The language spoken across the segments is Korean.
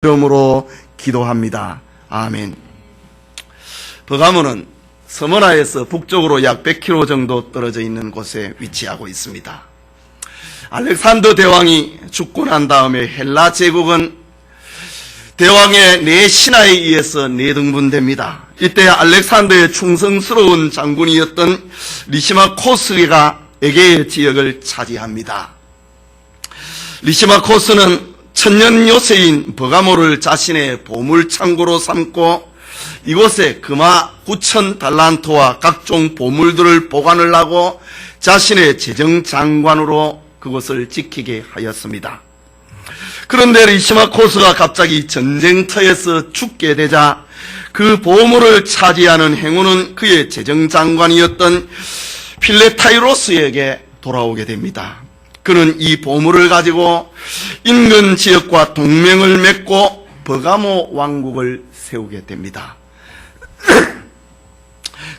이름으로 기도합니다. 아멘. 버가모는 서머나에서 북쪽으로 약 100km 정도 떨어져 있는 곳에 위치하고 있습니다. 알렉산더 대왕이 죽고 난 다음에 헬라 제국은 대왕의 네 신하에 의해서 내등분됩니다. 이때 알렉산더의 충성스러운 장군이었던 리시마코스가 에게의 지역을 차지합니다. 리시마코스는 천년 요새인 버가모를 자신의 보물창고로 삼고 이곳에 금화 9,000달란트와 각종 보물들을 보관을 하고 자신의 재정장관으로 그곳을 지키게 하였습니다. 그런데 리시마코스가 갑자기 전쟁터에서 죽게 되자 그 보물을 차지하는 행운은 그의 재정장관이었던 필레타이로스에게 돌아오게 됩니다. 그는 이 보물을 가지고 인근 지역과 동맹을 맺고 버가모 왕국을 세우게 됩니다.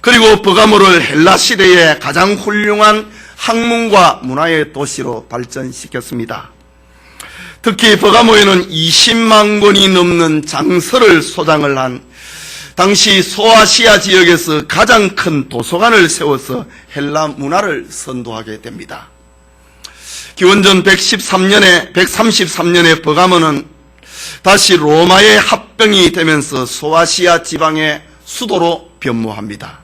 그리고 버가모를 헬라 시대의 가장 훌륭한 학문과 문화의 도시로 발전시켰습니다. 특히 버가모에는 20만 권이 넘는 장서를 소장을 한 당시 소아시아 지역에서 가장 큰 도서관을 세워서 헬라 문화를 선도하게 됩니다. 기원전 133년에 버가모는 다시 로마의 합병이 되면서 소아시아 지방의 수도로 변모합니다.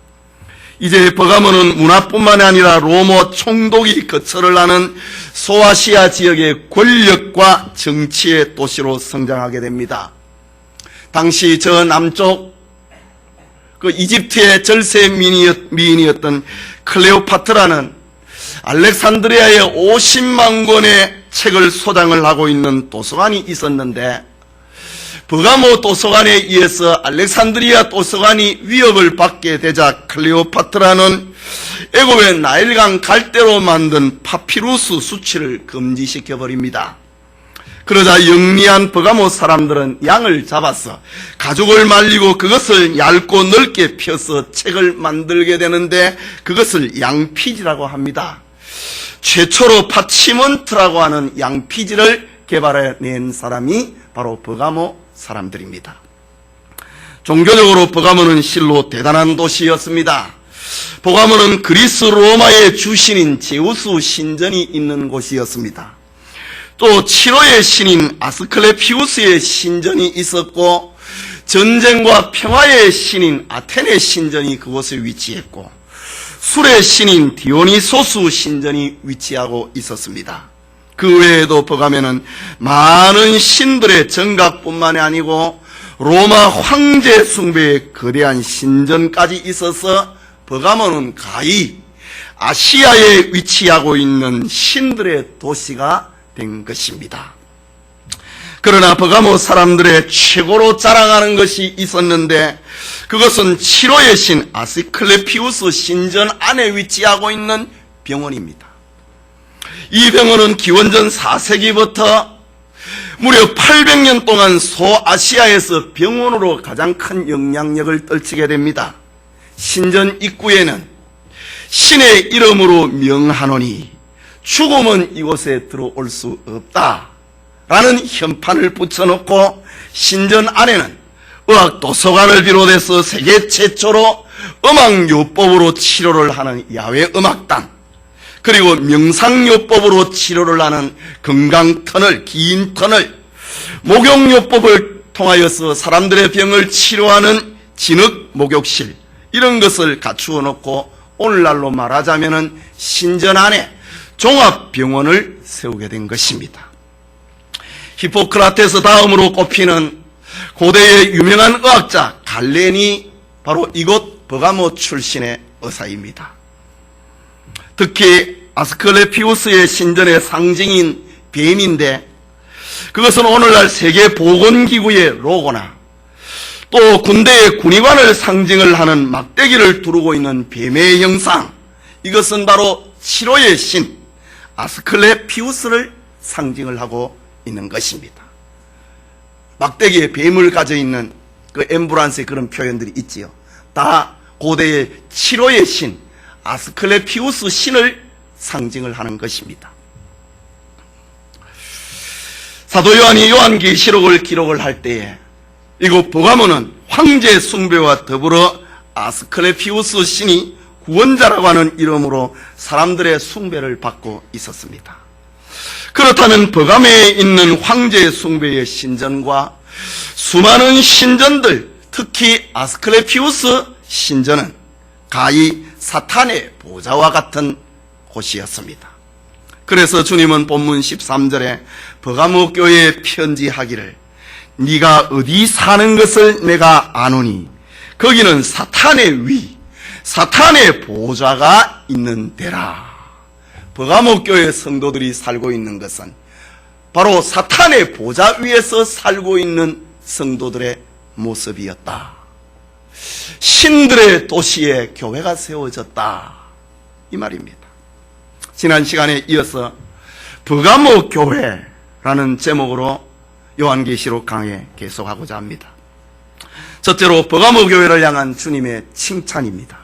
이제 버가모는 문화뿐만 아니라 로마 총독이 거처를 하는 소아시아 지역의 권력과 정치의 도시로 성장하게 됩니다. 당시 저 남쪽 이집트의 절세 미인이었던 클레오파트라는 알렉산드리아에 50만 권의 책을 소장을 하고 있는 도서관이 있었는데 버가모 도서관에 의해서 알렉산드리아 도서관이 위협을 받게 되자 클레오파트라는 애굽의 나일강 갈대로 만든 파피루스 수치를 금지시켜버립니다. 그러자 영리한 버가모 사람들은 양을 잡아서 가죽을 말리고 그것을 얇고 넓게 펴서 책을 만들게 되는데 그것을 양피지라고 합니다. 최초로 파치먼트라고 하는 양피지를 개발해낸 사람이 바로 버가모 사람들입니다. 종교적으로 버가모는 실로 대단한 도시였습니다. 버가모는 그리스 로마의 주신인 제우스 신전이 있는 곳이었습니다. 또 치로의 신인 아스클레피우스의 신전이 있었고 전쟁과 평화의 신인 아테네 신전이 그곳에 위치했고 술의 신인 디오니소스 신전이 위치하고 있었습니다. 그 외에도 버가모는 많은 신들의 정각뿐만이 아니고 로마 황제 숭배의 거대한 신전까지 있어서 버가모는 가히 아시아에 위치하고 있는 신들의 도시가 된 것입니다. 그러나 버가모 사람들의 최고로 자랑하는 것이 있었는데 그것은 치로의 신 아스클레피우스 신전 안에 위치하고 있는 병원입니다. 이 병원은 기원전 4세기부터 무려 800년 동안 소아시아에서 병원으로 가장 큰 영향력을 떨치게 됩니다. 신전 입구에는 신의 이름으로 명하노니 죽음은 이곳에 들어올 수 없다 라는 현판을 붙여놓고 신전 안에는 의학 도서관을 비롯해서 세계 최초로 음악요법으로 치료를 하는 야외 음악단, 그리고 명상요법으로 치료를 하는 건강터널, 긴 터널, 목욕요법을 통하여서 사람들의 병을 치료하는 진흙 목욕실, 이런 것을 갖추어 놓고 오늘날로 말하자면은 신전 안에 종합병원을 세우게 된 것입니다. 히포크라테스 다음으로 꼽히는 고대의 유명한 의학자 갈렌이 바로 이곳 버가모 출신의 의사입니다. 특히 아스클레피우스의 신전의 상징인 뱀인데 그것은 오늘날 세계보건기구의 로고나 또 군대의 군의관을 상징을 하는 막대기를 두르고 있는 뱀의 형상, 이것은 바로 치료의 신 아스클레피우스를 상징을 하고 있는 것입니다. 막대기에 뱀을 가져 있는 그 엠브란스의 그런 표현들이 있지요. 다 고대의 치료의 신 아스클레피우스 신을 상징을 하는 것입니다. 사도 요한이 요한계시록을 기록을 할 때에 이곳 버가모는 황제 숭배와 더불어 아스클레피우스 신이 구원자라고 하는 이름으로 사람들의 숭배를 받고 있었습니다. 그렇다면 버가모에 있는 황제 숭배의 신전과 수많은 신전들, 특히 아스클레피우스 신전은 가히 사탄의 보좌와 같은 곳이었습니다. 그래서 주님은 본문 13절에 버가모 교회에 편지하기를 네가 어디 사는 것을 내가 아노니 거기는 사탄의 위, 사탄의 보좌가 있는 데라. 버가모 교회 성도들이 살고 있는 것은 바로 사탄의 보좌 위에서 살고 있는 성도들의 모습이었다. 신들의 도시에 교회가 세워졌다, 이 말입니다. 지난 시간에 이어서 버가모 교회라는 제목으로 요한계시록 강해 계속하고자 합니다. 첫째로 버가모 교회를 향한 주님의 칭찬입니다.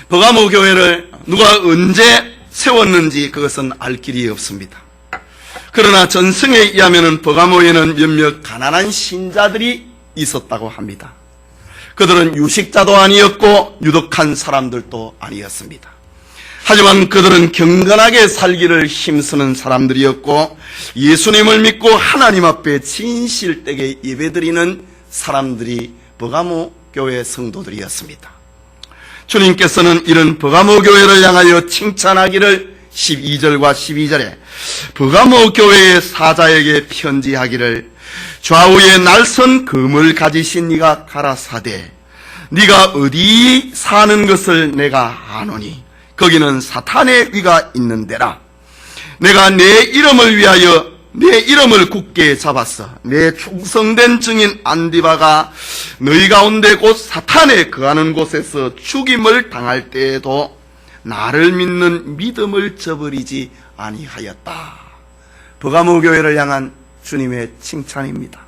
버가모 교회를 누가 언제 세웠는지 그것은 알 길이 없습니다. 그러나 전승에 의하면 버가모에는 몇몇 가난한 신자들이 있었다고 합니다. 그들은 유식자도 아니었고 유덕한 사람들도 아니었습니다. 하지만 그들은 경건하게 살기를 힘쓰는 사람들이었고 예수님을 믿고 하나님 앞에 진실되게 예배드리는 사람들이 버가모 교회 성도들이었습니다. 주님께서는 이런 버가모 교회를 향하여 칭찬하기를 12절과 12절에 버가모 교회의 사자에게 편지하기를 좌우에 날선 금을 가지신 네가 가라사대 네가 어디 사는 것을 내가 아노니 거기는 사탄의 위가 있는 데라. 내가 내 이름을 위하여 내 이름을 굳게 잡았어. 내 충성된 증인 안디바가 너희 가운데 곧 사탄에 거하는 곳에서 죽임을 당할 때에도 나를 믿는 믿음을 저버리지 아니하였다. 버가모 교회를 향한 주님의 칭찬입니다.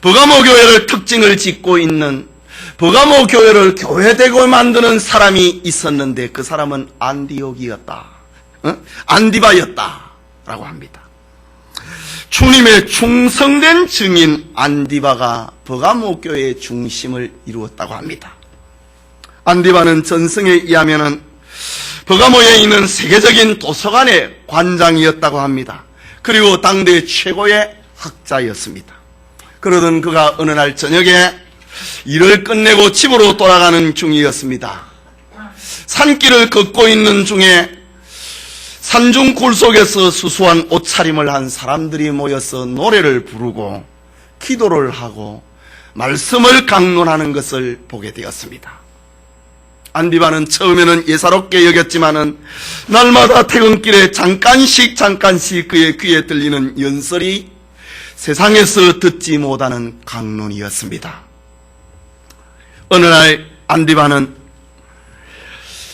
버가모 교회를 특징을 짓고 있는 버가모 교회를 교회되고 만드는 사람이 있었는데 그 사람은 안디옥이었다. 안디바였다 라고 합니다. 주님의 충성된 증인 안디바가 버가모 교회의 중심을 이루었다고 합니다. 안디바는 전승에 의하면 버가모에 있는 세계적인 도서관의 관장이었다고 합니다. 그리고 당대 최고의 학자였습니다. 그러던 그가 어느 날 저녁에 일을 끝내고 집으로 돌아가는 중이었습니다. 산길을 걷고 있는 중에 산중 굴속에서 수수한 옷차림을 한 사람들이 모여서 노래를 부르고 기도를 하고 말씀을 강론하는 것을 보게 되었습니다. 안디바는 처음에는 예사롭게 여겼지만은 날마다 퇴근길에 잠깐씩 그의 귀에 들리는 연설이 세상에서 듣지 못하는 강론이었습니다. 어느 날 안디바는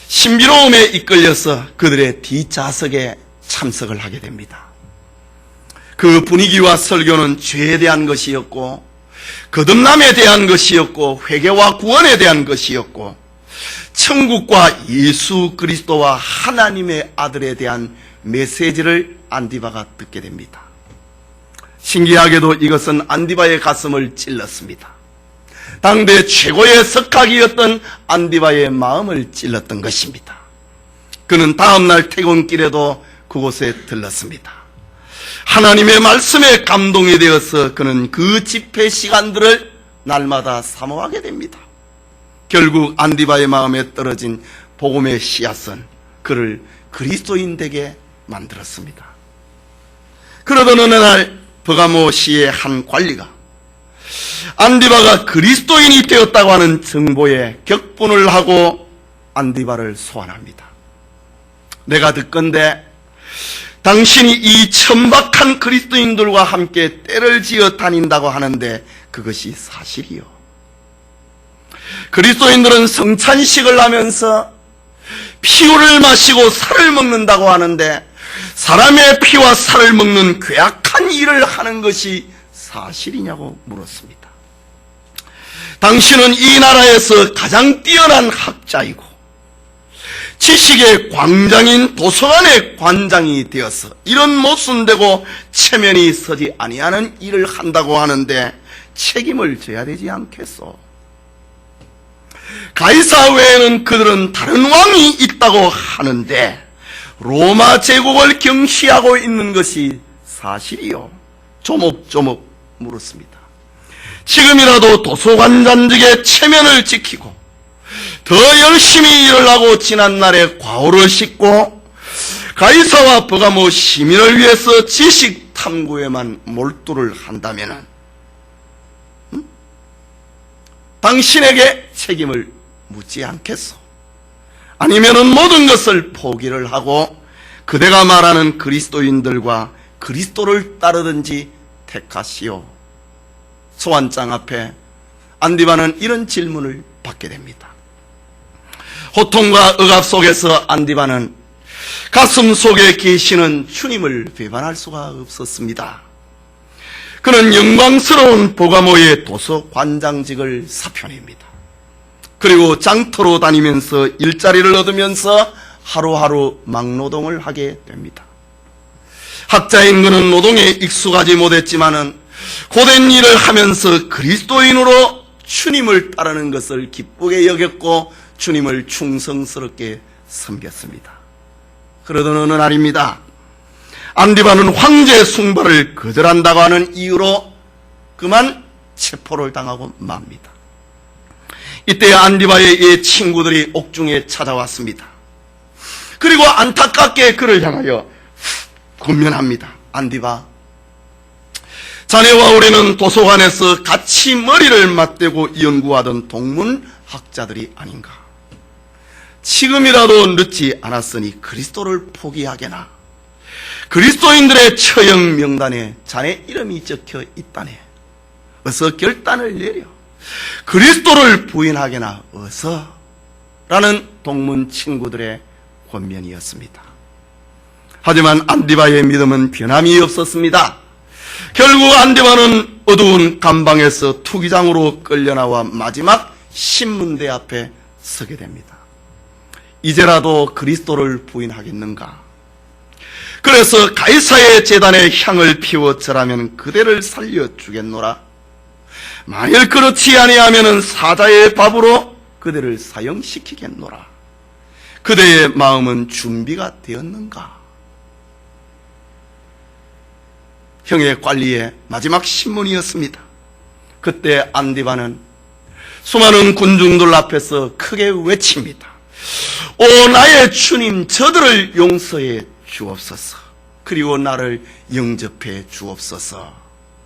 신비로움에 이끌려서 그들의 뒷좌석에 참석을 하게 됩니다. 그 분위기와 설교는 죄에 대한 것이었고 거듭남에 대한 것이었고 회개와 구원에 대한 것이었고 천국과 예수 그리스도와 하나님의 아들에 대한 메시지를 안디바가 듣게 됩니다. 신기하게도 이것은 안디바의 가슴을 찔렀습니다. 당대 최고의 석학이었던 안디바의 마음을 찔렀던 것입니다. 그는 다음날 퇴근길에도 그곳에 들렀습니다. 하나님의 말씀에 감동이 되어서 그는 그 집회 시간들을 날마다 사모하게 됩니다. 결국 안디바의 마음에 떨어진 복음의 씨앗은 그를 그리스도인 되게 만들었습니다. 그러던 어느 날 버가모시의 한 관리가 안디바가 그리스도인이 되었다고 하는 정보에 격분을 하고 안디바를 소환합니다. 내가 듣건대 당신이 이 천박한 그리스도인들과 함께 때를 지어 다닌다고 하는데 그것이 사실이요. 그리스도인들은 성찬식을 하면서 피우를 마시고 살을 먹는다고 하는데 사람의 피와 살을 먹는 괴악한 일을 하는 것이 사실이냐고 물었습니다. 당신은 이 나라에서 가장 뛰어난 학자이고 지식의 광장인 도서관의 관장이 되어서 이런 모순되고 체면이 서지 아니하는 일을 한다고 하는데 책임을 져야 되지 않겠소? 가이사 외에는 그들은 다른 왕이 있다고 하는데 로마 제국을 경시하고 있는 것이 사실이요? 조목조목 물었습니다. 지금이라도 도서관장직의 체면을 지키고 더 열심히 일을 하고 지난날의 과오를 씻고 가이사와 버가모 시민을 위해서 지식 탐구에만 몰두를 한다면 당신에게 책임을 묻지 않겠소? 아니면은 모든 것을 포기를 하고 그대가 말하는 그리스도인들과 그리스도를 따르든지 택하시오. 소환장 앞에 안디바는 이런 질문을 받게 됩니다. 호통과 억압 속에서 안디바는 가슴 속에 계시는 주님을 배반할 수가 없었습니다. 그는 영광스러운 버가모의 도서관장직을 사표냅니다. 그리고 장터로 다니면서 일자리를 얻으면서 하루하루 막노동을 하게 됩니다. 학자인 그는 노동에 익숙하지 못했지만은 고된 일을 하면서 그리스도인으로 주님을 따르는 것을 기쁘게 여겼고 주님을 충성스럽게 섬겼습니다. 그러던 어느 날입니다. 안디바는 황제 숭배를 거절한다고 하는 이유로 그만 체포를 당하고 맙니다. 이때 안디바의 친구들이 옥중에 찾아왔습니다. 그리고 안타깝게 그를 향하여 권면합니다. 안디바, 자네와 우리는 도서관에서 같이 머리를 맞대고 연구하던 동문학자들이 아닌가. 지금이라도 늦지 않았으니 그리스도를 포기하게나. 그리스도인들의 처형 명단에 자네 이름이 적혀 있다네. 어서 결단을 내려. 그리스도를 부인하게나 어서. 라는 동문 친구들의 권면이었습니다. 하지만 안디바의 믿음은 변함이 없었습니다. 결국 안디바는 어두운 감방에서 투기장으로 끌려나와 마지막 신문대 앞에 서게 됩니다. 이제라도 그리스도를 부인하겠는가? 그래서 가이사의 제단에 향을 피워 절하면 그대를 살려주겠노라. 만일 그렇지 아니하면 사자의 밥으로 그대를 사형시키겠노라. 그대의 마음은 준비가 되었는가? 형의 관리의 마지막 신문이었습니다. 그때 안디바는 수많은 군중들 앞에서 크게 외칩니다. 오 나의 주님, 저들을 용서해 주옵소서. 그리고 나를 영접해 주옵소서.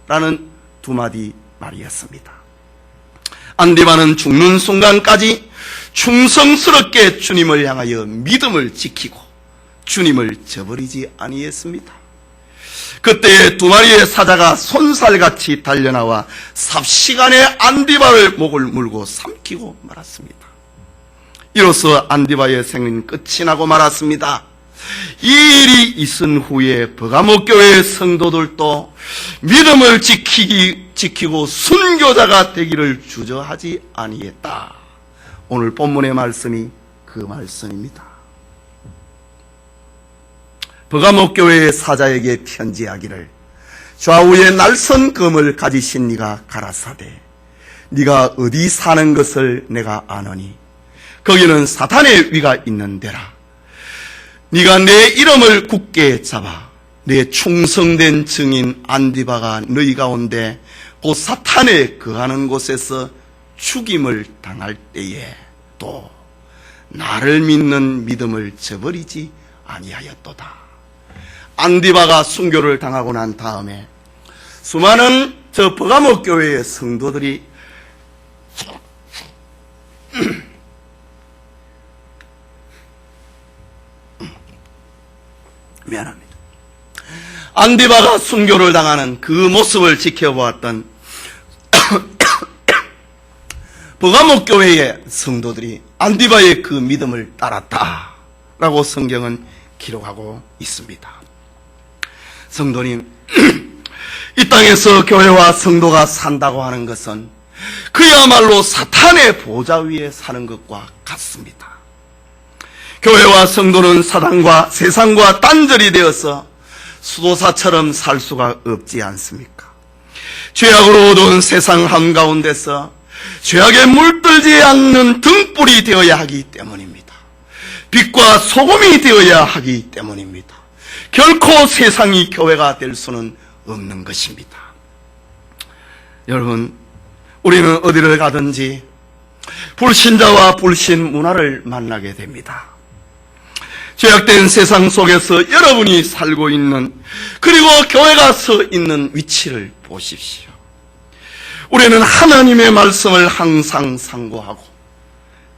라는 두 마디 말이었습니다. 안디바는 죽는 순간까지 충성스럽게 주님을 향하여 믿음을 지키고 주님을 저버리지 아니했습니다. 그때 두 마리의 사자가 손살같이 달려나와 삽시간에 안디바를 목을 물고 삼키고 말았습니다. 이로써 안디바의 생은 끝이 나고 말았습니다. 이 일이 있은 후에 버가모 교회의 성도들도 믿음을 지키고 순교자가 되기를 주저하지 아니했다. 오늘 본문의 말씀이 그 말씀입니다. 버가모 교회의 사자에게 편지하기를 좌우에 날선 검을 가지신 네가 가라사대 네가 어디 사는 것을 내가 아노니 거기는 사탄의 위가 있는 데라. 네가 내 이름을 굳게 잡아 내 충성된 증인 안디바가 너희 가운데 곧 사탄에 거하는 곳에서 죽임을 당할 때에 또 나를 믿는 믿음을 저버리지 아니하였도다. 안디바가 순교를 당하고 난 다음에 수많은 저 버가모 교회의 성도들이 미안합니다. 안디바가 순교를 당하는 그 모습을 지켜보았던 버가모 교회의 성도들이 안디바의 그 믿음을 따랐다라고 성경은 기록하고 있습니다. 성도님, 이 땅에서 교회와 성도가 산다고 하는 것은 그야말로 사탄의 보좌 위에 사는 것과 같습니다. 교회와 성도는 사단과 세상과 단절이 되어서 수도사처럼 살 수가 없지 않습니까? 죄악으로 어두운 세상 한가운데서 죄악에 물들지 않는 등불이 되어야 하기 때문입니다. 빛과 소금이 되어야 하기 때문입니다. 결코 세상이 교회가 될 수는 없는 것입니다. 여러분, 우리는 어디를 가든지 불신자와 불신 문화를 만나게 됩니다. 죄악된 세상 속에서 여러분이 살고 있는, 그리고 교회가 서 있는 위치를 보십시오. 우리는 하나님의 말씀을 항상 상고하고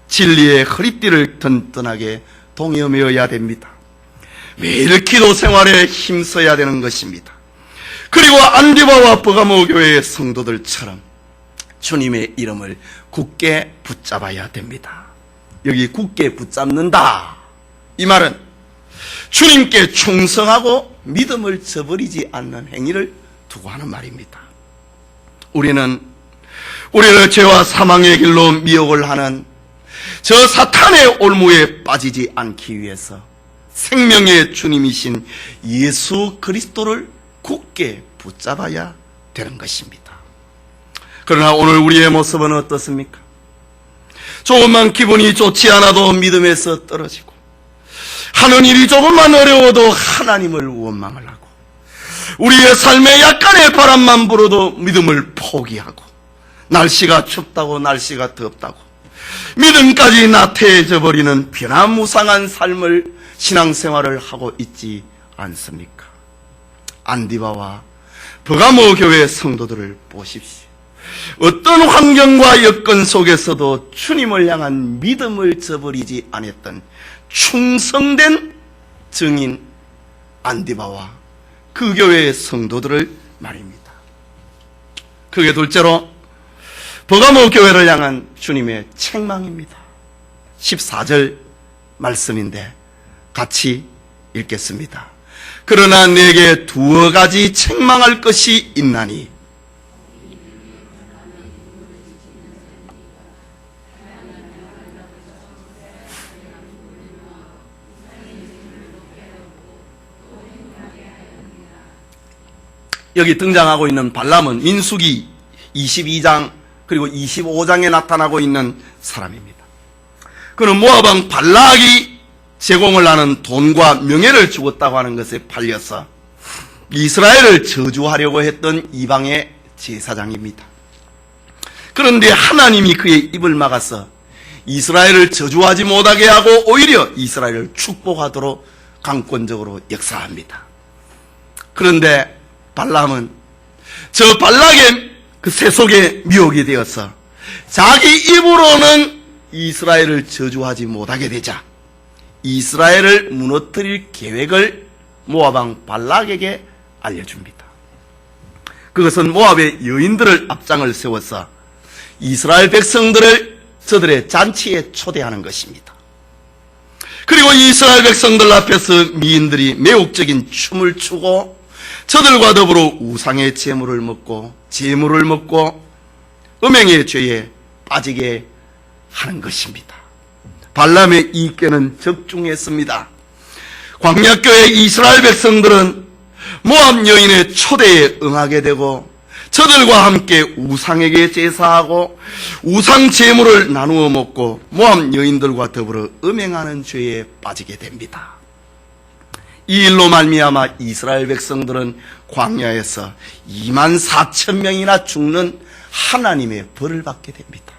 진리의 허리띠를 든든하게 동여매어야 됩니다. 매일 기도 생활에 힘써야 되는 것입니다. 그리고 안디바와 버가모 교회의 성도들처럼 주님의 이름을 굳게 붙잡아야 됩니다. 여기 굳게 붙잡는다, 이 말은 주님께 충성하고 믿음을 저버리지 않는 행위를 두고 하는 말입니다. 우리는 우리를 죄와 사망의 길로 미혹을 하는 저 사탄의 올무에 빠지지 않기 위해서 생명의 주님이신 예수 그리스도를 굳게 붙잡아야 되는 것입니다. 그러나 오늘 우리의 모습은 어떻습니까? 조금만 기분이 좋지 않아도 믿음에서 떨어지고, 하는 일이 조금만 어려워도 하나님을 원망을 하고, 우리의 삶에 약간의 바람만 불어도 믿음을 포기하고, 날씨가 춥다고 날씨가 덥다고 믿음까지 나태해져 버리는 변화무쌍한 삶을, 신앙생활을 하고 있지 않습니까? 안디바와 버가모 교회 성도들을 보십시오. 어떤 환경과 여건 속에서도 주님을 향한 믿음을 저버리지 않았던 충성된 증인 안디바와 그 교회의 성도들을 말입니다. 그게 둘째로 버가모 교회를 향한 주님의 책망입니다. 14절 말씀인데 같이 읽겠습니다. 그러나 내게 두어 가지 책망할 것이 있나니 여기 등장하고 있는 발람은 민수기 22장 그리고 25장에 나타나고 있는 사람입니다. 그는 모압왕 발락이 제공을 하는 돈과 명예를 주었다고 하는 것에 팔려서 이스라엘을 저주하려고 했던 이방의 제사장입니다. 그런데 하나님이 그의 입을 막아서 이스라엘을 저주하지 못하게 하고 오히려 이스라엘을 축복하도록 강권적으로 역사합니다. 그런데 발람은 저 발락의 그 세속에 미혹이 되어서 자기 입으로는 이스라엘을 저주하지 못하게 되자 이스라엘을 무너뜨릴 계획을 모압왕 발락에게 알려줍니다. 그것은 모압의 여인들을 앞장을 세워서 이스라엘 백성들을 저들의 잔치에 초대하는 것입니다. 그리고 이스라엘 백성들 앞에서 미인들이 매혹적인 춤을 추고 저들과 더불어 우상의 제물을 먹고 음행의 죄에 빠지게 하는 것입니다. 발람의 이 꾀는 적중했습니다. 광야교회 이스라엘 백성들은 모압 여인의 초대에 응하게 되고 저들과 함께 우상에게 제사하고 우상 제물을 나누어 먹고 모압 여인들과 더불어 음행하는 죄에 빠지게 됩니다. 이 일로 말미암아 이스라엘 백성들은 광야에서 24,000명이나 죽는 하나님의 벌을 받게 됩니다.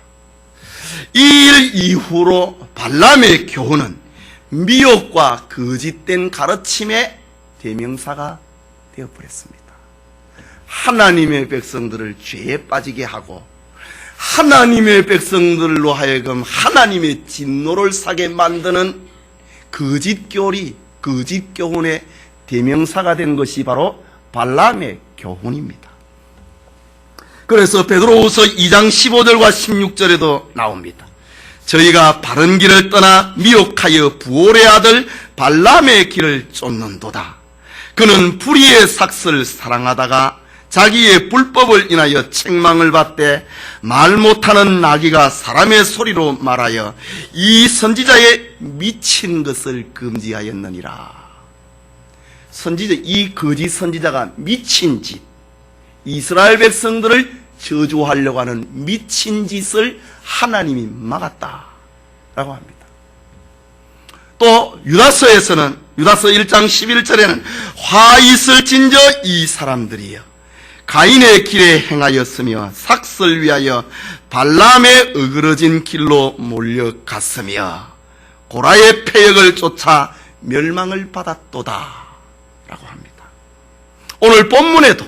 이 일 이후로 발람의 교훈은 미혹과 거짓된 가르침의 대명사가 되어버렸습니다. 하나님의 백성들을 죄에 빠지게 하고 하나님의 백성들로 하여금 하나님의 진노를 사게 만드는 거짓 교훈의 대명사가 된 것이 바로 발람의 교훈입니다. 그래서 베드로후서 2장 15절과 16절에도 나옵니다. 저희가 바른 길을 떠나 미혹하여 부올의 아들 발람의 길을 쫓는도다. 그는 불의의 삭슬을 사랑하다가 자기의 불법을 인하여 책망을 받되 말 못하는 나귀가 사람의 소리로 말하여 이 선지자의 미친 것을 금지하였느니라. 이 거짓 선지자가 미친 짓, 이스라엘 백성들을 저주하려고 하는 미친 짓을 하나님이 막았다라고 합니다. 또 유다서에서는, 유다서 1장 11절에는 화 있을진저 이 사람들이여 가인의 길에 행하였으며 삭슬 위하여 발람의 어그러진 길로 몰려갔으며 고라의 패역을 쫓아 멸망을 받았도다 라고 합니다. 오늘 본문에도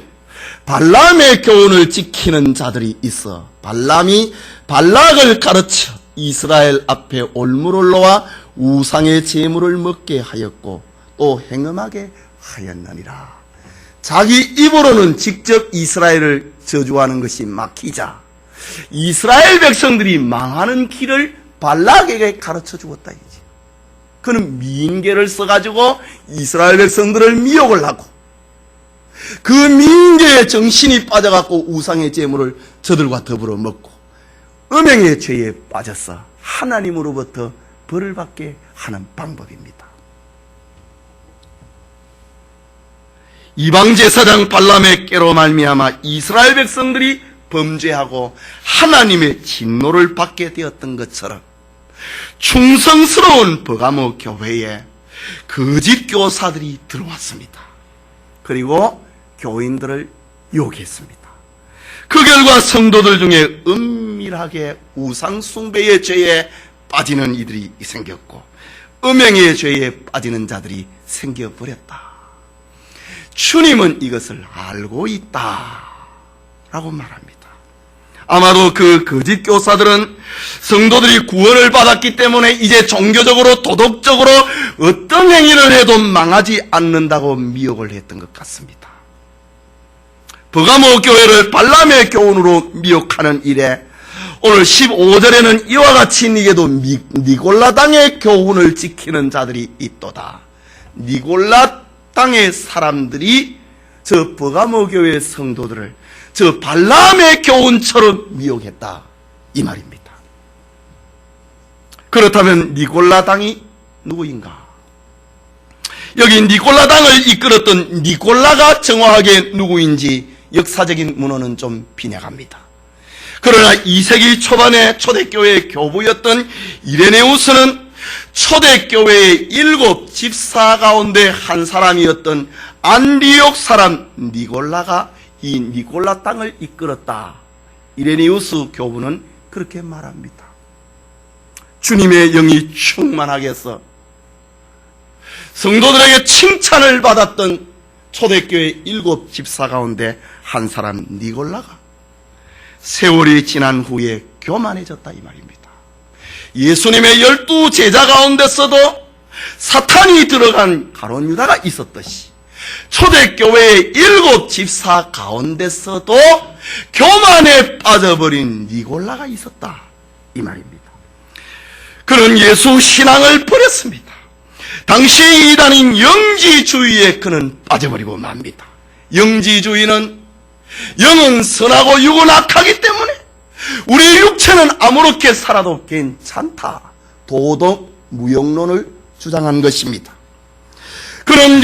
발람의 교훈을 지키는 자들이 있어 발람이 발락을 가르쳐 이스라엘 앞에 올무를로와 우상의 제물을 먹게 하였고 또 행음하게 하였느니라. 자기 입으로는 직접 이스라엘을 저주하는 것이 막히자 이스라엘 백성들이 망하는 길을 발락에게 가르쳐 주었다 이지. 그는 미인계를 써가지고 이스라엘 백성들을 미혹을 하고 그 미인계의 정신이 빠져갖고 우상의 제물을 저들과 더불어 먹고 음행의 죄에 빠져서 하나님으로부터 벌을 받게 하는 방법입니다. 이방제사장 발람의 깨로 말미암아 이스라엘 백성들이 범죄하고 하나님의 진노를 받게 되었던 것처럼 충성스러운 버가모 교회에 거짓 교사들이 들어왔습니다. 그리고 교인들을 유혹했습니다. 그 결과 성도들 중에 은밀하게 우상 숭배의 죄에 빠지는 이들이 생겼고 음행의 죄에 빠지는 자들이 생겨버렸다. 주님은 이것을 알고 있다라고 말합니다. 아마도 그 거짓 교사들은 성도들이 구원을 받았기 때문에 이제 종교적으로 도덕적으로 어떤 행위를 해도 망하지 않는다고 미혹을 했던 것 같습니다. 버가모 교회를 발람의 교훈으로 미혹하는 일에 오늘 15절에는 이와 같이 니게도 니골라 당의 교훈을 지키는 자들이 있도다. 니골라 땅의 사람들이 저 버가모 교회 성도들을 저 발람의 교훈처럼 미혹했다 이 말입니다. 그렇다면 니골라 당이 누구인가? 여기 니골라 당을 이끌었던 니골라가 정확하게 누구인지 역사적인 문헌은 좀 빈약합니다. 그러나 2세기 초반에 초대교회의 교부였던 이레네우스는 초대교회의 7 집사 가운데 한 사람이었던 안디옥 사람 니골라가 이 니골라 땅을 이끌었다. 이레네우스 교부는 그렇게 말합니다. 주님의 영이 충만하게 해서 성도들에게 칭찬을 받았던 초대교회 7 집사 가운데 한 사람 니골라가 세월이 지난 후에 교만해졌다 이 말입니다. 예수님의 12 제자 가운데서도 사탄이 들어간 가룟 유다가 있었듯이 초대교회의 7 집사 가운데서도 교만에 빠져버린 니골라가 있었다 이 말입니다. 그는 예수 신앙을 버렸습니다. 당시 이단인 영지주의에 그는 빠져버리고 맙니다. 영지주의는 영은 선하고 육은 악하기 때문에 우리 육체는 아무렇게 살아도 괜찮다. 도덕 무용론을 주장한 것입니다. 그는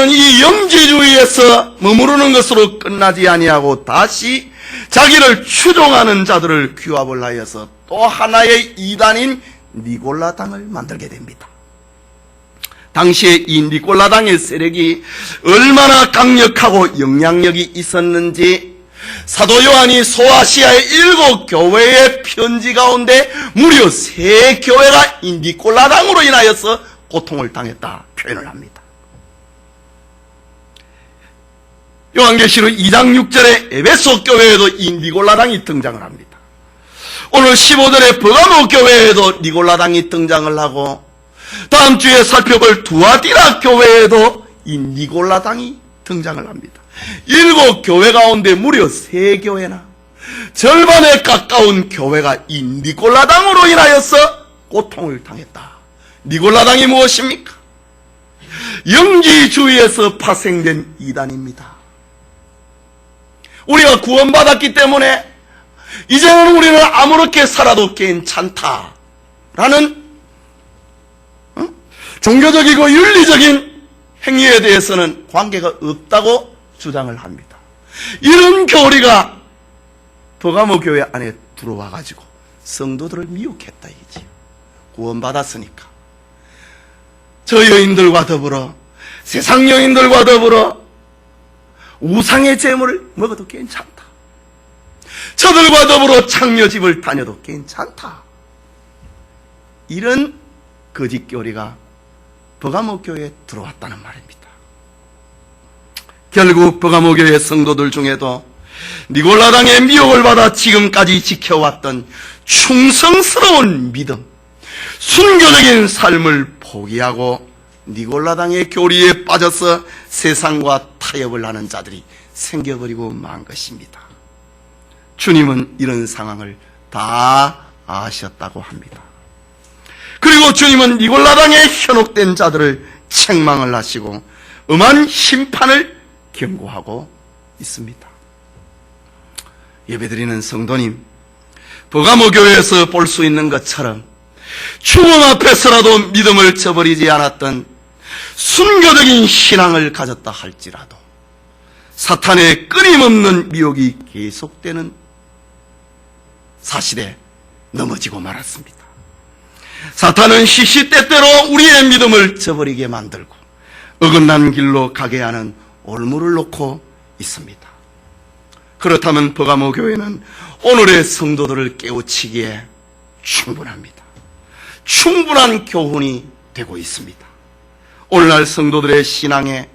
이 영지주의에서 머무르는 것으로 끝나지 아니하고 다시 자기를 추종하는 자들을 규합을 하여서 또 하나의 이단인 니골라당을 만들게 됩니다. 당시에 이 니골라당의 세력이 얼마나 강력하고 영향력이 있었는지 사도 요한이 소아시아의 7 교회의 편지 가운데 무려 3 교회가 이 니골라당으로 인하여서 고통을 당했다 표현을 합니다. 요한계시록 2장 6절에 에베소 교회에도 이 니골라당이 등장을 합니다. 오늘 15절에 버가모 교회에도 니골라당이 등장을 하고 다음 주에 살펴볼 두아디라 교회에도 이 니골라당이 등장을 합니다. 7 교회 가운데 무려 3 교회나 절반에 가까운 교회가 이 니골라당으로 인하여서 고통을 당했다. 니골라당이 무엇입니까? 영지주의에서 파생된 이단입니다. 우리가 구원받았기 때문에 이제는 우리는 아무렇게 살아도 괜찮다라는 종교적이고 윤리적인 행위에 대해서는 관계가 없다고 주장을 합니다. 이런 교리가 버가모 교회 안에 들어와가지고 성도들을 미혹했다 이지요. 구원받았으니까 저 여인들과 더불어 세상 여인들과 더불어 우상의 제물을 먹어도 괜찮다. 저들과 더불어 창녀집을 다녀도 괜찮다. 이런 거짓 교리가 버가모 교회에 들어왔다는 말입니다. 결국 버가모 교회 성도들 중에도 니골라당의 미혹을 받아 지금까지 지켜왔던 충성스러운 믿음, 순교적인 삶을 포기하고 니골라당의 교리에 빠져서 세상과 타협을 하는 자들이 생겨버리고 만 것입니다. 주님은 이런 상황을 다 아셨다고 합니다. 그리고 주님은 니골라당에 현혹된 자들을 책망을 하시고 엄한 심판을 경고하고 있습니다. 예배드리는 성도님, 버가모 교회에서 볼 수 있는 것처럼 죽음 앞에서라도 믿음을 저버리지 않았던 순교적인 신앙을 가졌다 할지라도 사탄의 끊임없는 미혹이 계속되는 사실에 넘어지고 말았습니다. 사탄은 시시때때로 우리의 믿음을 저버리게 만들고 어긋난 길로 가게 하는 올무를 놓고 있습니다. 그렇다면 버가모 교회는 오늘의 성도들을 깨우치기에 충분합니다. 충분한 교훈이 되고 있습니다. 오늘날 성도들의 신앙의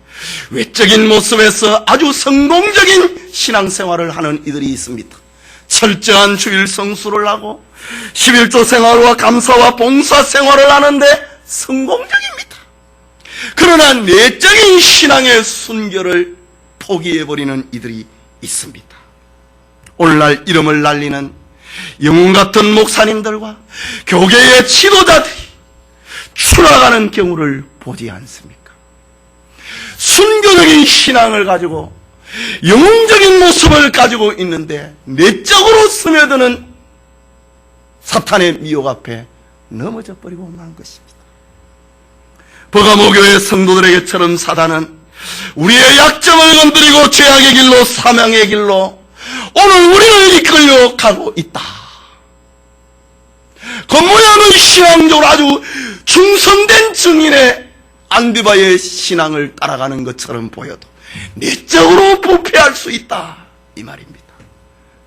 외적인 모습에서 아주 성공적인 신앙생활을 하는 이들이 있습니다. 철저한 주일 성수를 하고 11조 생활과 감사와 봉사 생활을 하는데 성공적입니다. 그러나 내적인 신앙의 순결을 포기해버리는 이들이 있습니다. 오늘날 이름을 날리는 영웅 같은 목사님들과 교계의 지도자들이 추락하는 경우를 보지 않습니까? 순교적인 신앙을 가지고 영웅적인 모습을 가지고 있는데 내적으로 스며드는 사탄의 미혹 앞에 넘어져 버리고 만 것입니다. 버가모 교회 성도들에게처럼 사단은 우리의 약점을 건드리고 죄악의 길로 사망의 길로 오늘 우리를 이끌려 가고 있다. 겉모양은 신앙적으로 아주 충성된 증인의 안디바의 신앙을 따라가는 것처럼 보여도 내적으로 부패할 수 있다 이 말입니다.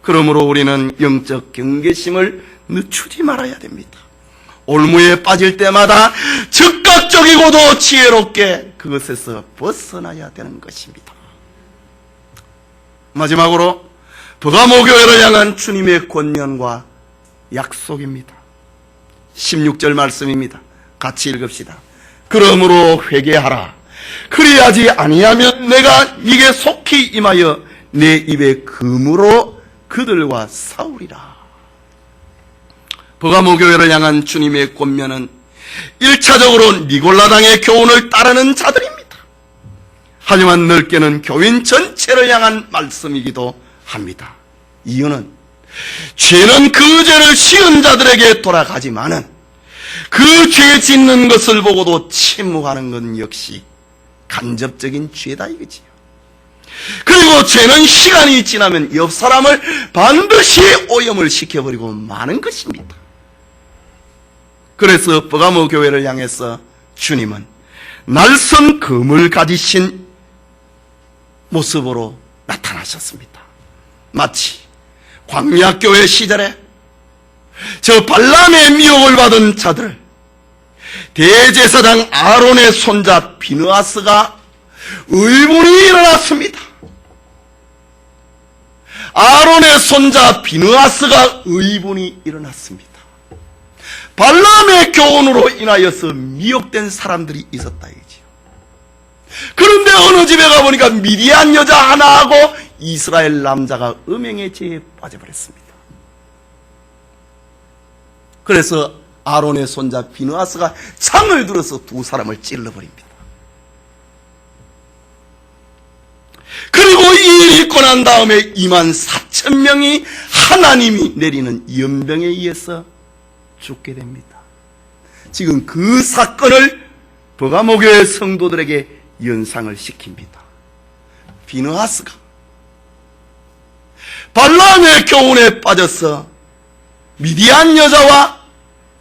그러므로 우리는 영적 경계심을 늦추지 말아야 됩니다. 올무에 빠질 때마다 즉각적이고도 지혜롭게 그것에서 벗어나야 되는 것입니다. 마지막으로 버가모 교회를 향한 주님의 권면과 약속입니다. 16절 말씀입니다. 같이 읽읍시다. 그러므로 회개하라. 그리하지 아니하면 내가 네게 속히 임하여 내 입의 금으로 그들과 싸우리라. 버가모 교회를 향한 주님의 권면은 1차적으로 니골라당의 교훈을 따르는 자들입니다. 하지만 넓게는 교인 전체를 향한 말씀이기도 합니다. 이유는 죄는 그 죄를 지은 자들에게 돌아가지만은 그 죄 짓는 것을 보고도 침묵하는 건 역시 간접적인 죄다 이거지요. 그리고 죄는 시간이 지나면 옆 사람을 반드시 오염을 시켜버리고 마는 것입니다. 그래서 버가모 교회를 향해서 주님은 날선 금을 가지신 모습으로 나타나셨습니다. 마치 광야교회 시절에 저 발람의 미혹을 받은 자들을 대제사장 아론의 손자 비느하스가 의문이 일어났습니다. 아론의 손자 비느하스가 의문이 일어났습니다. 발람의 교훈으로 인하여서 미혹된 사람들이 있었다 이지요. 그런데 어느 집에 가보니까 미디안 여자 하나하고 이스라엘 남자가 음행의 죄에 빠져버렸습니다. 그래서 아론의 손자 비느하스가 창을 들어서 두 사람을 찔러버립니다. 그리고 이 일이 있고 죽고 난 다음에 24,000명이 하나님이 내리는 연병에 의해서 죽게 됩니다. 지금 그 사건을 버가모교회 성도들에게 연상을 시킵니다. 비느하스가 발람의 교훈에 빠져서 미디안 여자와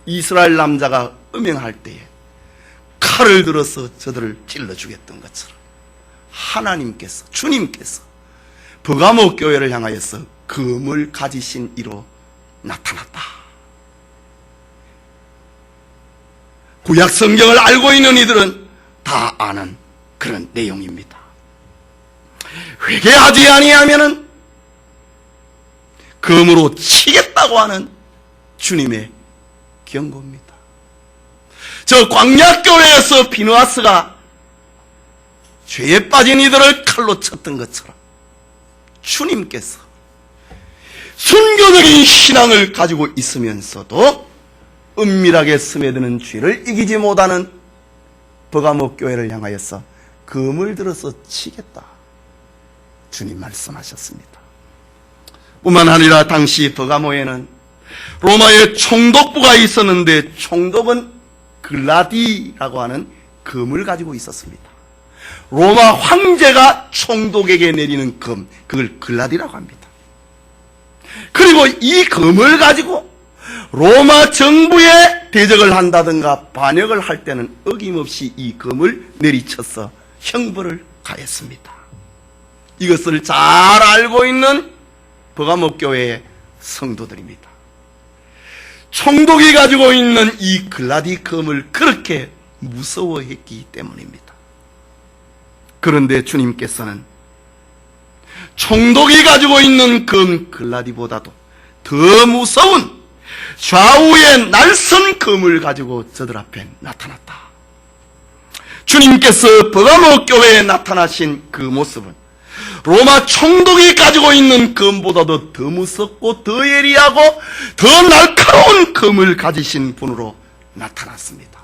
이스라엘 남자가 음행할 때에 칼을 들어서 저들을 찔러 죽였던 것처럼 하나님께서, 주님께서 버가모 교회를 향하여서 검을 가지신 이로 나타났다. 구약 성경을 알고 있는 이들은 다 아는 그런 내용입니다. 회개하지 아니하면은 검으로 치겠다고 하는 주님의 경고입니다. 저 광야교회에서 비느하스가 죄에 빠진 이들을 칼로 쳤던 것처럼 주님께서 순교적인 신앙을 가지고 있으면서도 은밀하게 스며드는 죄를 이기지 못하는 버가모 교회를 향하여서 검을 들어서 치겠다, 주님 말씀하셨습니다. 뿐만 아니라 당시 버가모에는 로마의 총독부가 있었는데 총독은 글라디라고 하는 검을 가지고 있었습니다. 로마 황제가 총독에게 내리는 검, 그걸 글라디라고 합니다. 그리고 이 검을 가지고 로마 정부에 대적을 한다든가 반역을 할 때는 어김없이 이 검을 내리쳐서 형벌을 가했습니다. 이것을 잘 알고 있는 버가모 교회의 성도들입니다. 총독이 가지고 있는 이 글라디 검을 그렇게 무서워했기 때문입니다. 그런데 주님께서는 총독이 가지고 있는 검 글라디보다도 더 무서운 좌우의 날선 검을 가지고 저들 앞에 나타났다. 주님께서 버가모 교회에 나타나신 그 모습은 로마 총독이 가지고 있는 검보다도 더 무섭고 더 예리하고 더 날카로운 검을 가지신 분으로 나타났습니다.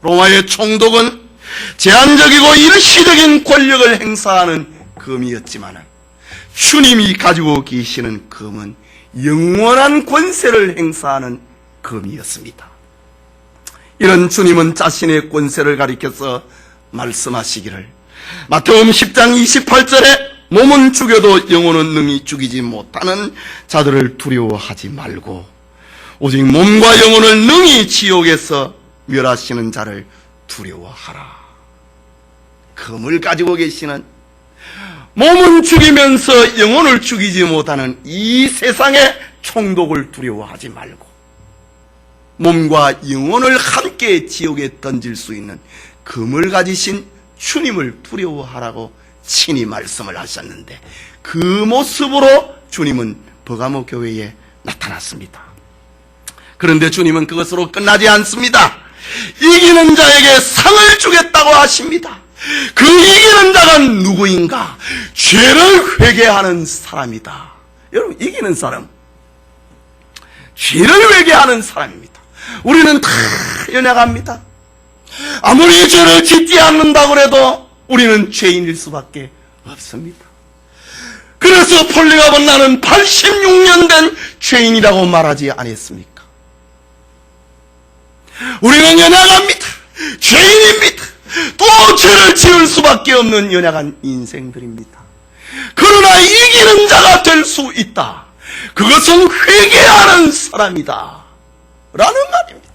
로마의 총독은 제한적이고 일시적인 권력을 행사하는 검이었지만 주님이 가지고 계시는 검은 영원한 권세를 행사하는 검이었습니다. 이런 주님은 자신의 권세를 가리켜서 말씀하시기를 마태복음 10장 28절에 몸은 죽여도 영혼은 능히 죽이지 못하는 자들을 두려워하지 말고 오직 몸과 영혼을 능히 지옥에서 멸하시는 자를 두려워하라. 검을 가지고 계시는, 몸은 죽이면서 영혼을 죽이지 못하는 이 세상의 총독을 두려워하지 말고 몸과 영혼을 함께 지옥에 던질 수 있는 검을 가지신 주님을 두려워하라고 친히 말씀을 하셨는데, 그 모습으로 주님은 버가모 교회에 나타났습니다. 그런데 주님은 그것으로 끝나지 않습니다. 이기는 자에게 상을 주겠다고 하십니다. 그 이기는 자가 누구인가? 죄를 회개하는 사람이다. 여러분, 이기는 사람, 죄를 회개하는 사람입니다. 우리는 다 연약합니다. 아무리 죄를 짓지 않는다고 해도 우리는 죄인일 수밖에 없습니다. 그래서 폴리가본 나는 86년 된 죄인이라고 말하지 않았습니까? 우리는 연약합니다. 죄인입니다. 또 죄를 지을 수밖에 없는 연약한 인생들입니다. 그러나 이기는 자가 될 수 있다. 그것은 회개하는 사람이다 라는 말입니다.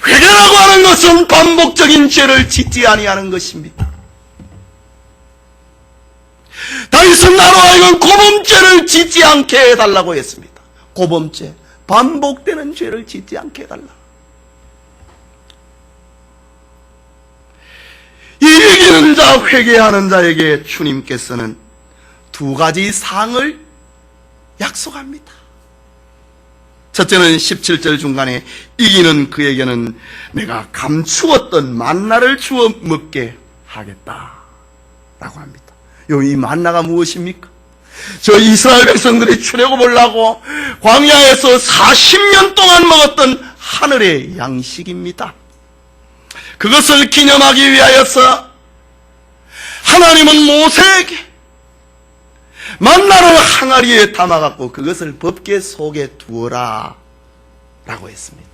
회개라고 하는 것은 반복적인 죄를 짓지 아니하는 것입니다. 다윗은 나로 하여금 고범죄를 짓지 않게 해달라고 했습니다. 고범죄, 반복되는 죄를 짓지 않게 해달라. 이기는 자, 회개하는 자에게 주님께서는 두 가지 상을 약속합니다. 첫째는 17절 중간에 이기는 그에게는 내가 감추었던 만나를 주어 먹게 하겠다 라고 합니다. 이 만나가 무엇입니까? 저 이스라엘 백성들이 출애굽을 하고 광야에서 40년 동안 먹었던 하늘의 양식입니다. 그것을 기념하기 위하여서 하나님은 모세에게 만나를 항아리에 담아갖고 그것을 법궤 속에 두어라 라고 했습니다.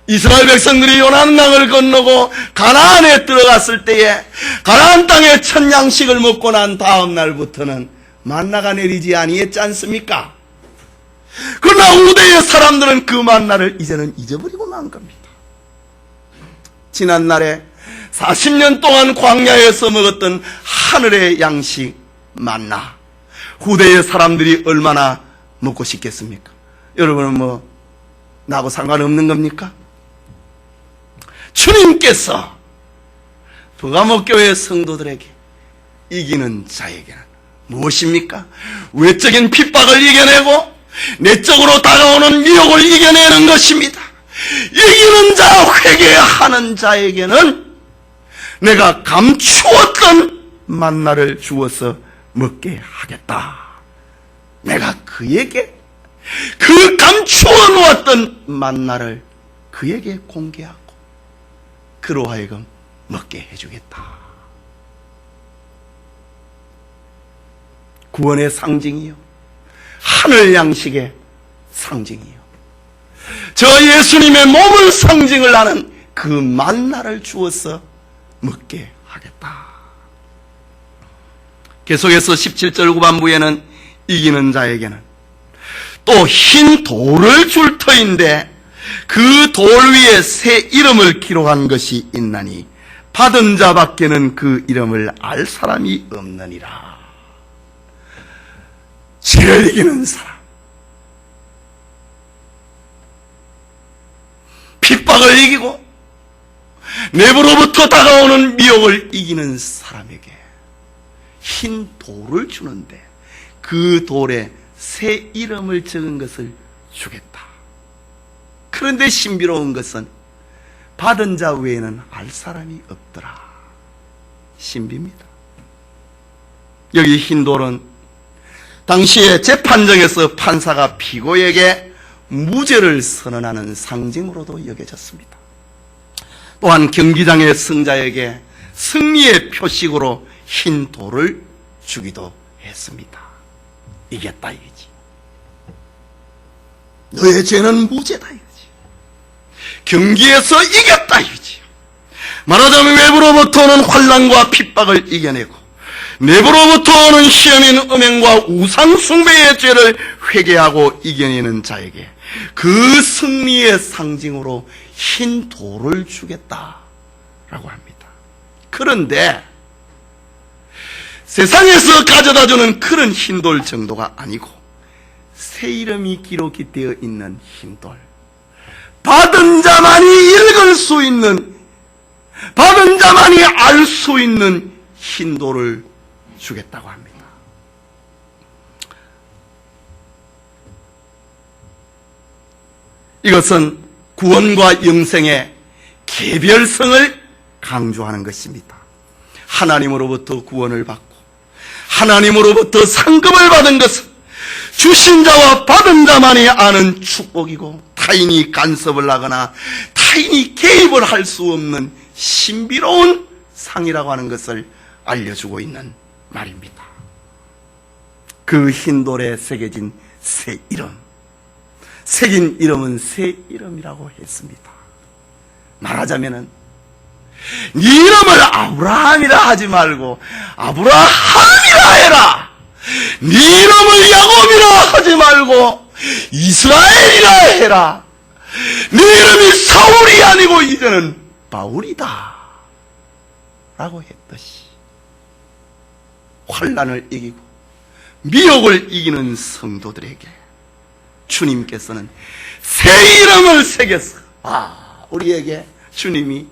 이스라엘 백성들이 요단강을 건너고 가나안에 들어갔을 때에 가나안 땅의 첫 양식을 먹고 난 다음 날부터는 만나가 내리지 아니했지 않습니까? 그러나 후대의 사람들은 그 만나를 이제는 잊어버리고 만 겁니다. 지난날에 40년 동안 광야에서 먹었던 하늘의 양식 만나, 후대의 사람들이 얼마나 먹고 싶겠습니까? 여러분은 나하고 상관없는 겁니까? 주님께서 부가목교회 성도들에게 이기는 자에게는 무엇입니까? 외적인 핍박을 이겨내고 내적으로 다가오는 미혹을 이겨내는 것입니다. 이기는 자, 회개하는 자에게는 내가 감추었던 만나를 주어서 먹게 하겠다. 내가 그에게 그 감추어 놓았던 만나를 그에게 공개하고 그로 하여금 먹게 해주겠다. 구원의 상징이요, 하늘 양식의 상징이요, 저 예수님의 몸을 상징을 하는 그 만나를 주어서 먹게 하겠다. 계속해서 17절 후반부에는 이기는 자에게는 또 흰 돌을 줄 터인데 그 돌 위에 새 이름을 기록한 것이 있나니 받은 자밖에는 그 이름을 알 사람이 없느니라. 죄를 이기는 사람, 핍박을 이기고 내부로부터 다가오는 미혹을 이기는 사람에게 흰 돌을 주는데 그 돌에 새 이름을 적은 것을 주겠다. 그런데 신비로운 것은 받은 자 외에는 알 사람이 없더라. 신비입니다. 여기 흰 돌은 당시에 재판정에서 판사가 피고에게 무죄를 선언하는 상징으로도 여겨졌습니다. 또한 경기장의 승자에게 승리의 표식으로 흰 돌을 주기도 했습니다. 이겼다 이거지. 너의 죄는 무죄다 이거지. 경기에서 이겼다 이거지. 말하자면 외부로부터 오는 환난과 핍박을 이겨내고 내부로부터 오는 시험인 음행과 우상숭배의 죄를 회개하고 이겨내는 자에게 그 승리의 상징으로 흰 돌을 주겠다라고 합니다. 그런데 세상에서 가져다주는 그런 흰 돌 정도가 아니고 새 이름이 기록이 되어 있는 흰 돌, 받은 자만이 읽을 수 있는, 받은 자만이 알 수 있는 흰 돌을 주겠다고 합니다. 이것은 구원과 영생의 개별성을 강조하는 것입니다. 하나님으로부터 구원을 받고 하나님으로부터 상급을 받은 것은 주신 자와 받은 자만이 아는 축복이고 타인이 간섭을 하거나 타인이 개입을 할 수 없는 신비로운 상이라고 하는 것을 알려주고 있는 말입니다. 그 흰 돌에 새겨진 새 이름, 새긴 이름은 새 이름이라고 했습니다. 말하자면은 네 이름을 아브라함이라 하지 말고 아브라함이라 해라. 네 이름을 야곱이라 하지 말고 이스라엘이라 해라. 네 이름이 사울이 아니고 이제는 바울이다 라고 했듯이 환난을 이기고 미혹을 이기는 성도들에게 주님께서는 새 이름을 새겨서 우리에게 주님이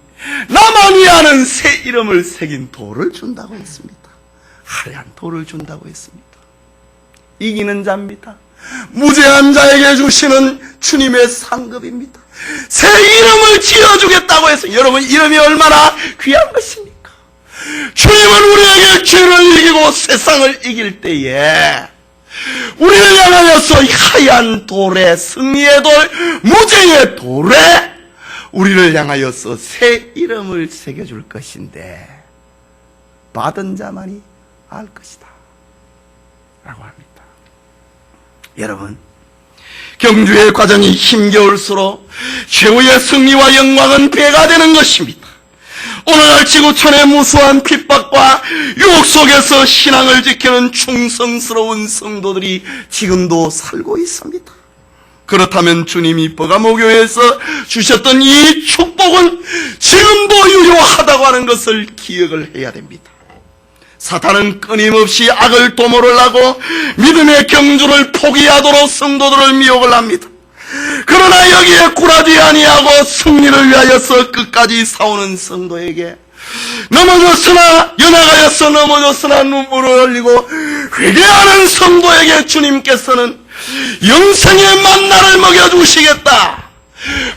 나만이 아는 새 이름을 새긴 돌을 준다고 했습니다. 하얀 돌을 준다고 했습니다. 이기는 자입니다. 무죄한 자에게 주시는 주님의 상급입니다. 새 이름을 지어주겠다고 해서 여러분 이름이 얼마나 귀한 것입니까? 주님은 우리에게 죄를 이기고 세상을 이길 때에 우리를 향하여서 하얀 돌에, 승리의 돌, 무죄의 돌에 우리를 향하여서 새 이름을 새겨줄 것인데 받은 자만이 알 것이다. 합니다. 여러분, 경주의 과정이 힘겨울수록 최후의 승리와 영광은 배가 되는 것입니다. 오늘날 지구촌의 무수한 핍박과 유혹 속에서 신앙을 지키는 충성스러운 성도들이 지금도 살고 있습니다. 그렇다면 주님이 버가모교회에서 주셨던 이 축복은 지금도 유효하다고 하는 것을 기억을 해야 됩니다. 사탄은 끊임없이 악을 도모를 하고 믿음의 경주를 포기하도록 성도들을 미혹을 합니다. 그러나 여기에 굴하지 아니하고 승리를 위하여서 끝까지 싸우는 성도에게 넘어졌으나 연약하여서 넘어졌으나 눈물을 흘리고 회개하는 성도에게 주님께서는 영생의 만나를 먹여주시겠다.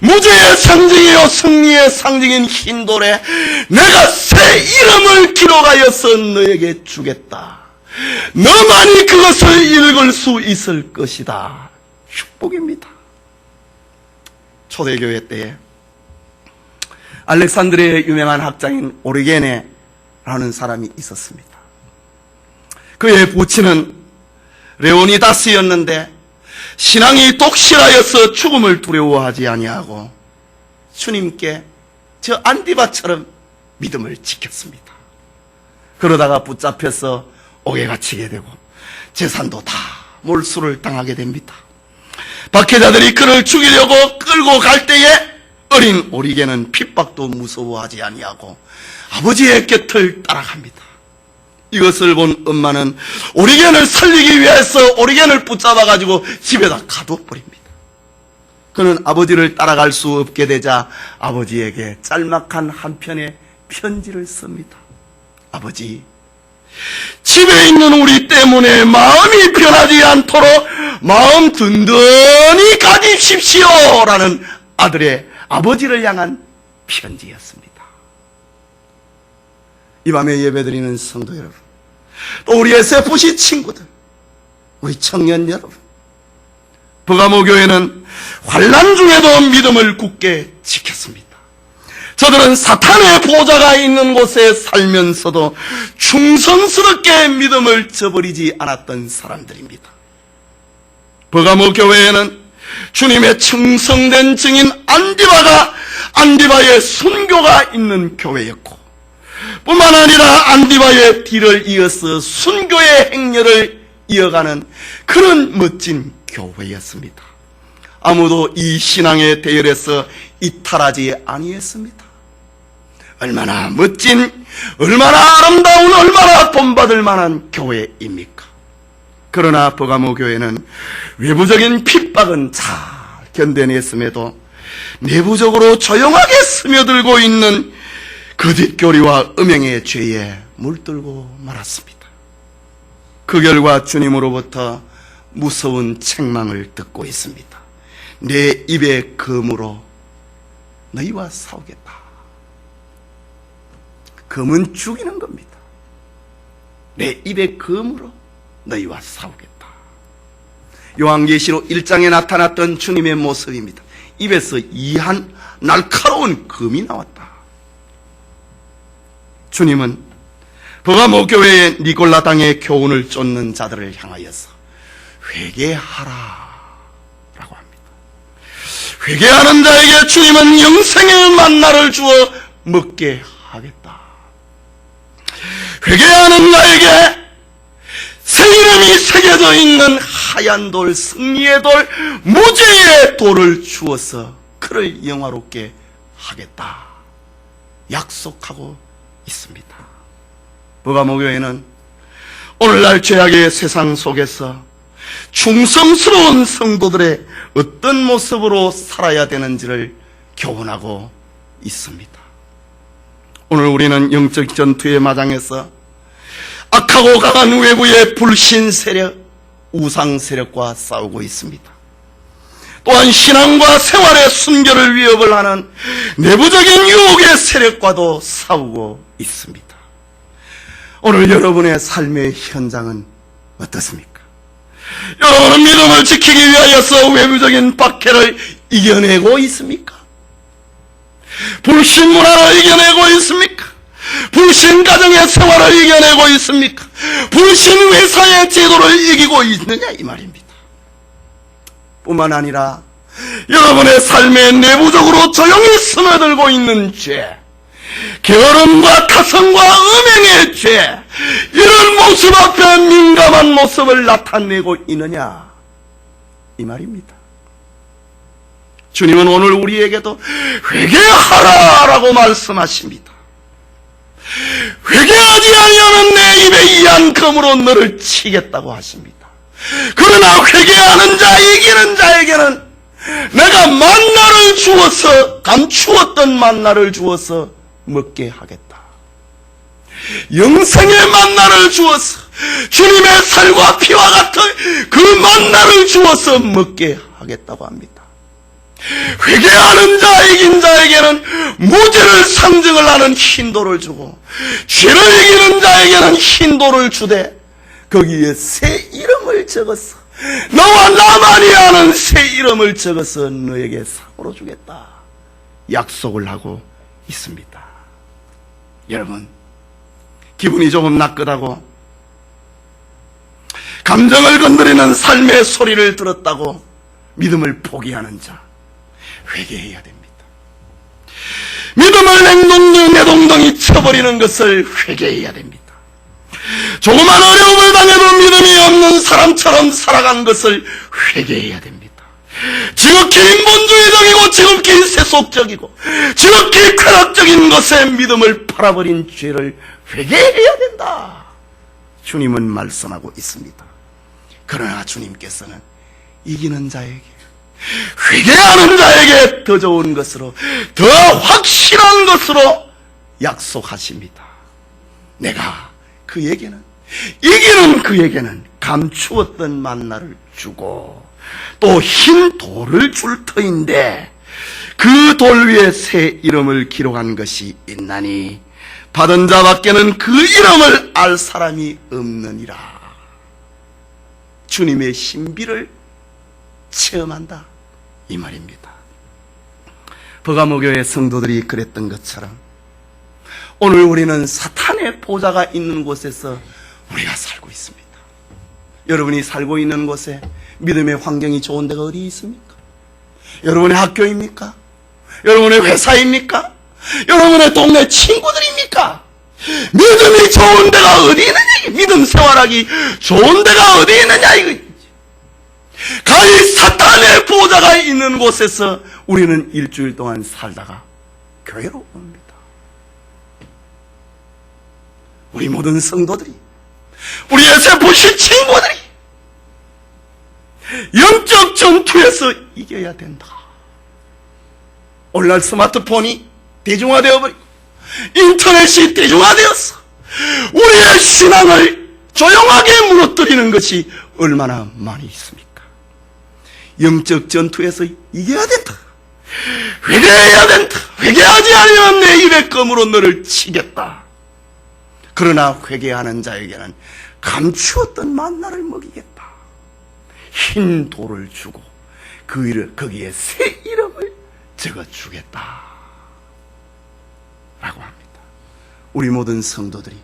무죄의 상징이요 승리의 상징인 흰 돌에 내가 새 이름을 기록하여서 너에게 주겠다. 너만이 그것을 읽을 수 있을 것이다. 축복입니다. 초대교회 때에 알렉산드리아의 유명한 학자인 오리게네라는 사람이 있었습니다. 그의 부친은 레오니다스였는데 신앙이 독실하여서 죽음을 두려워하지 아니하고 주님께 저 안디바처럼 믿음을 지켰습니다. 그러다가 붙잡혀서 옥에 갇히게 되고 재산도 다 몰수를 당하게 됩니다. 박해자들이 그를 죽이려고 끌고 갈 때에 어린 오리게는 핍박도 무서워하지 아니하고 아버지의 곁을 따라갑니다. 이것을 본 엄마는 오리겐을 살리기 위해서 오리겐을 붙잡아가지고 집에다 가둬버립니다. 그는 아버지를 따라갈 수 없게 되자 아버지에게 짤막한 한 편의 편지를 씁니다. 아버지, 집에 있는 우리 때문에 마음이 변하지 않도록 마음 든든히 가지십시오 라는 아버지를 향한 편지였습니다. 이 밤에 예배드리는 성도 여러분, 또 우리 SFC 친구들, 우리 청년 여러분, 버가모 교회는 환난 중에도 믿음을 굳게 지켰습니다. 저들은 사탄의 보좌가 있는 곳에 살면서도 충성스럽게 믿음을 저버리지 않았던 사람들입니다. 버가모 교회에는 주님의 충성된 증인 안디바의 순교가 있는 교회였고, 뿐만 아니라 안디바의 뒤를 이어서 순교의 행렬을 이어가는 그런 멋진 교회였습니다. 아무도 이 신앙의 대열에서 이탈하지 아니했습니다. 얼마나 멋진, 얼마나 아름다운, 얼마나 본받을 만한 교회입니까? 그러나 버가모 교회는 외부적인 핍박은 잘 견뎌냈음에도 내부적으로 조용하게 스며들고 있는 거짓교리와 음행의 죄에 물들고 말았습니다. 그 결과 주님으로부터 무서운 책망을 듣고 있습니다. 내 입의 검으로 너희와 싸우겠다. 검은 죽이는 겁니다. 내 입의 검으로 너희와 싸우겠다. 요한계시록 1장에 나타났던 주님의 모습입니다. 입에서 이한 날카로운 검이 나왔다. 주님은 버가모 교회의 니골라 당의 교훈을 쫓는 자들을 향하여서 회개하라 라고 합니다. 회개하는 자에게 주님은 영생의 만나를 주어 먹게 하겠다. 회개하는 자에게 새 이름이 새겨져 있는 하얀 돌, 승리의 돌, 무죄의 돌을 주어서 그를 영화롭게 하겠다 약속하고 있습니다. 버가모 교회는 오늘날 죄악의 세상 속에서 충성스러운 성도들의 어떤 모습으로 살아야 되는지를 교훈하고 있습니다. 오늘 우리는 영적 전투의 마당에서 악하고 강한 외부의 불신 세력, 우상 세력과 싸우고 있습니다. 또한 신앙과 생활의 순결을 위협을 하는 내부적인 유혹의 세력과도 싸우고 있습니다. 오늘 여러분의 삶의 현장은 어떻습니까? 여러분은 믿음을 지키기 위하여서 외부적인 박해를 이겨내고 있습니까? 불신 문화를 이겨내고 있습니까? 불신 가정의 생활을 이겨내고 있습니까? 불신 회사의 제도를 이기고 있느냐 이 말입니다. 뿐만 아니라 여러분의 삶에 내부적으로 조용히 스며들고 있는 죄, 게으름과 타성과 음행의 죄, 이런 모습 앞에 민감한 모습을 나타내고 있느냐 이 말입니다. 주님은 오늘 우리에게도 회개하라라고 말씀하십니다. 회개하지 아니하는 내 입에 이한 검으로 너를 치겠다고 하십니다. 그러나 회개하는 자, 이기는 자에게는 내가 만나를 주어서, 감추었던 만나를 주어서 먹게 하겠다. 영생의 만나를 주어서, 주님의 살과 피와 같은 그 만나를 주어서 먹게 하겠다고 합니다. 회개하는 자, 이긴 자에게는 무죄를 상징을 하는 흰돌을 주고, 죄를 이기는 자에게는 흰돌을 주되 거기에 새 이름을 적어서, 너와 나만이 아는 새 이름을 적어서 너에게 상으로 주겠다 약속을 하고 있습니다. 여러분, 기분이 조금 나긋하고 감정을 건드리는 삶의 소리를 들었다고 믿음을 포기하는 자, 회개해야 됩니다. 믿음을 내동댕이 쳐버리는 것을 회개해야 됩니다. 조그만 어려움을 당해도 믿음이 없는 사람처럼 살아간 것을 회개해야 됩니다. 지극히 인본주의적이고 지극히 세속적이고 지극히 쾌락적인 것에 믿음을 팔아버린 죄를 회개해야 된다, 주님은 말씀하고 있습니다. 그러나 주님께서는 이기는 자에게, 회개하는 자에게 더 좋은 것으로, 더 확실한 것으로 약속하십니다. 내가 그에게는, 이기는 그에게는 감추었던 만나를 주고 또 흰 돌을 줄 터인데 그 돌 위에 새 이름을 기록한 것이 있나니 받은 자밖에는 그 이름을 알 사람이 없느니라. 주님의 신비를 체험한다 이 말입니다. 버가모교의 성도들이 그랬던 것처럼 오늘 우리는 사탄의 보좌가 있는 곳에서 우리가 살고 있습니다. 여러분이 살고 있는 곳에 믿음의 환경이 좋은 데가 어디 있습니까? 여러분의 학교입니까? 여러분의 회사입니까? 여러분의 동네 친구들입니까? 믿음이 좋은 데가 어디 있느냐? 믿음 생활하기 좋은 데가 어디 있느냐 이거. 가히 사탄의 보좌가 있는 곳에서 우리는 일주일 동안 살다가 교회로 옵니다. 우리 모든 성도들이, 우리 SFC 친구들이 영적 전투에서 이겨야 된다. 오늘날 스마트폰이 대중화되어버리고 인터넷이 대중화되어서 우리의 신앙을 조용하게 무너뜨리는 것이 얼마나 많이 있습니까? 영적 전투에서 이겨야 된다. 회개해야 된다. 회개하지 않으면 내 입에 검으로 너를 치겠다. 그러나 회개하는 자에게는 감추었던 만나를 먹이겠다. 흰 돌을 주고 거기에 새 이름을 적어주겠다 라고 합니다. 우리 모든 성도들이,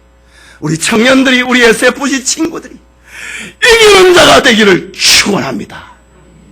우리 청년들이, 우리 SFC 친구들이 이기는 자가 되기를 축원합니다.